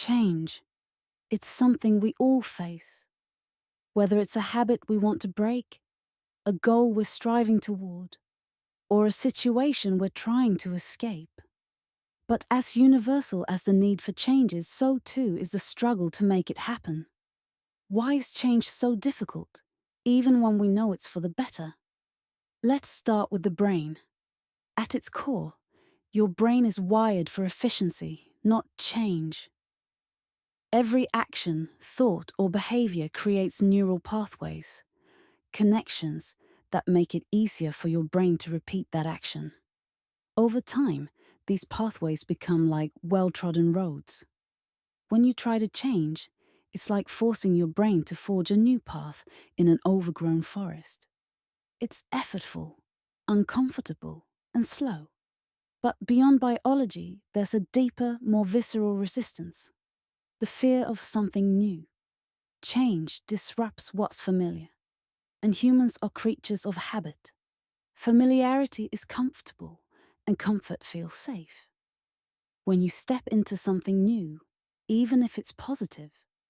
Change. It's something we all face. Whether it's a habit we want to break, a goal we're striving toward, or a situation we're trying to escape. But as universal as the need for change is, so too is the struggle to make it happen. Why is change so difficult, even when we know it's for the better? Let's start with the brain. At its core, your brain is wired for efficiency, not change. Every action, thought, or behavior creates neural pathways, connections that make it easier for your brain to repeat that action. Over time, these pathways become like well-trodden roads. When you try to change, it's like forcing your brain to forge a new path in an overgrown forest. It's effortful, uncomfortable, and slow. But beyond biology, there's a deeper, more visceral resistance. The fear of something new. Change disrupts what's familiar, and humans are creatures of habit. Familiarity is comfortable, and comfort feels safe. When you step into something new, even if it's positive,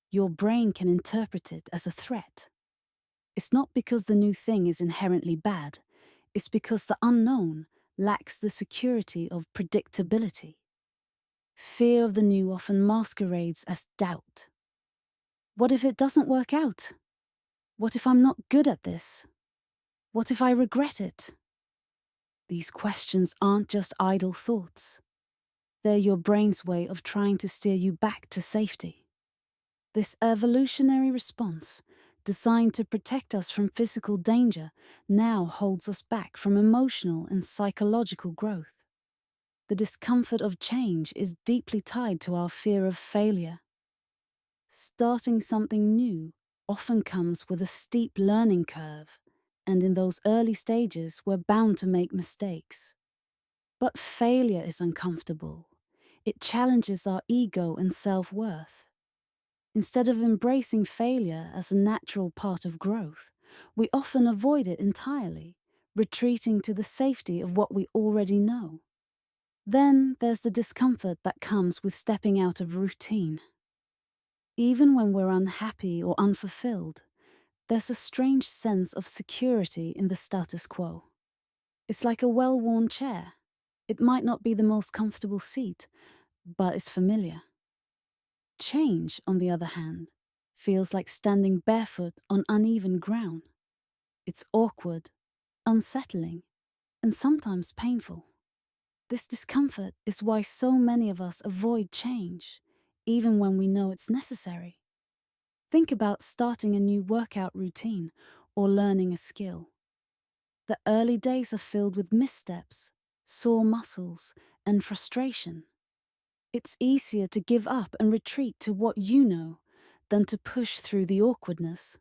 your brain can interpret it as a threat. It's not because the new thing is inherently bad, it's because the unknown lacks the security of predictability. Fear of the new often masquerades as doubt. What if it doesn't work out? What if I'm not good at this? What if I regret it? These questions aren't just idle thoughts. They're your brain's way of trying to steer you back to safety. This evolutionary response, designed to protect us from physical danger, now holds us back from emotional and psychological growth. The discomfort of change is deeply tied to our fear of failure. Starting something new often comes with a steep learning curve, and in those early stages, we're bound to make mistakes. But failure is uncomfortable. It challenges our ego and self-worth. Instead of embracing failure as a natural part of growth, we often avoid it entirely, retreating to the safety of what we already know. Then there's the discomfort that comes with stepping out of routine. Even when we're unhappy or unfulfilled, there's a strange sense of security in the status quo. It's like a well-worn chair. It might not be the most comfortable seat, but it's familiar. Change, on the other hand, feels like standing barefoot on uneven ground. It's awkward, unsettling, and sometimes painful. This discomfort is why so many of us avoid change, even when we know it's necessary. Think about starting a new workout routine or learning a skill. The early days are filled with missteps, sore muscles, and frustration. It's easier to give up and retreat to what you know than to push through the awkwardness.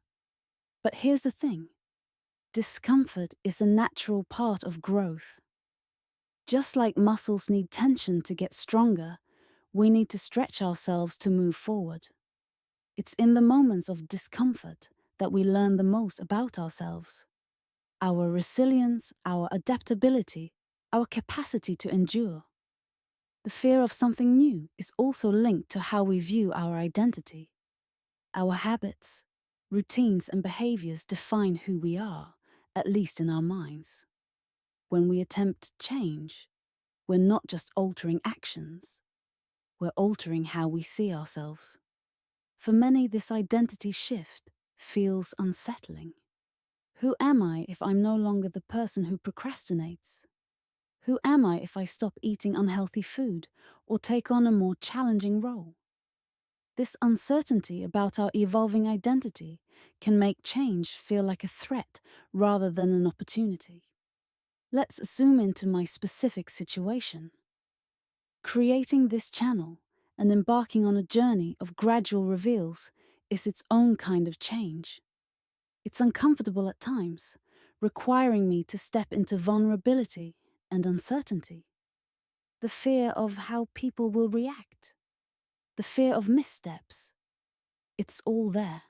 But here's the thing. Discomfort is a natural part of growth. Just like muscles need tension to get stronger, we need to stretch ourselves to move forward. It's in the moments of discomfort that we learn the most about ourselves. Our resilience, our adaptability, our capacity to endure. The fear of something new is also linked to how we view our identity. Our habits, routines, and behaviors define who we are, at least in our minds. When we attempt change, we're not just altering actions, we're altering how we see ourselves. For many, this identity shift feels unsettling. Who am I if I'm no longer the person who procrastinates? Who am I if I stop eating unhealthy food or take on a more challenging role? This uncertainty about our evolving identity can make change feel like a threat rather than an opportunity. Let's zoom into my specific situation. Creating this channel and embarking on a journey of gradual reveals is its own kind of change. It's uncomfortable at times, requiring me to step into vulnerability and uncertainty. The fear of how people will react. The fear of missteps. It's all there.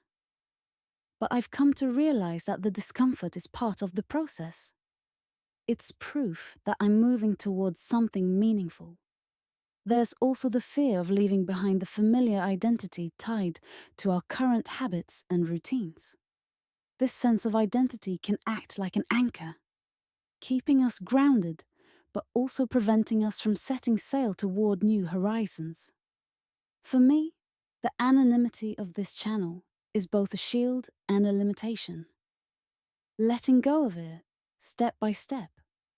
But I've come to realize that the discomfort is part of the process. It's proof that I'm moving towards something meaningful. There's also the fear of leaving behind the familiar identity tied to our current habits and routines. This sense of identity can act like an anchor, keeping us grounded, but also preventing us from setting sail toward new horizons. For me, the anonymity of this channel is both a shield and a limitation. Letting go of it, step by step,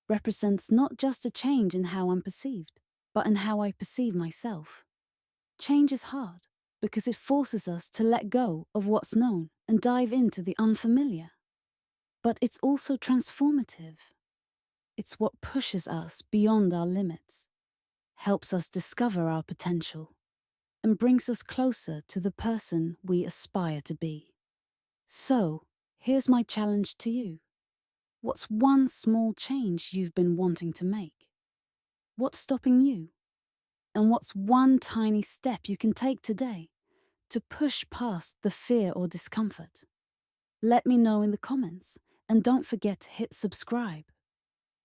represents not just a change in how I'm perceived, but in how I perceive myself. Change is hard because it forces us to let go of what's known and dive into the unfamiliar. But it's also transformative. It's what pushes us beyond our limits, helps us discover our potential, and brings us closer to the person we aspire to be. So, here's my challenge to you. What's one small change you've been wanting to make? What's stopping you? And what's one tiny step you can take today to push past the fear or discomfort? Let me know in the comments, and don't forget to hit subscribe.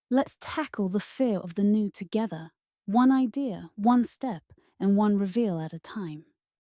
Let's tackle the fear of the new together, one idea, one step, and one reveal at a time.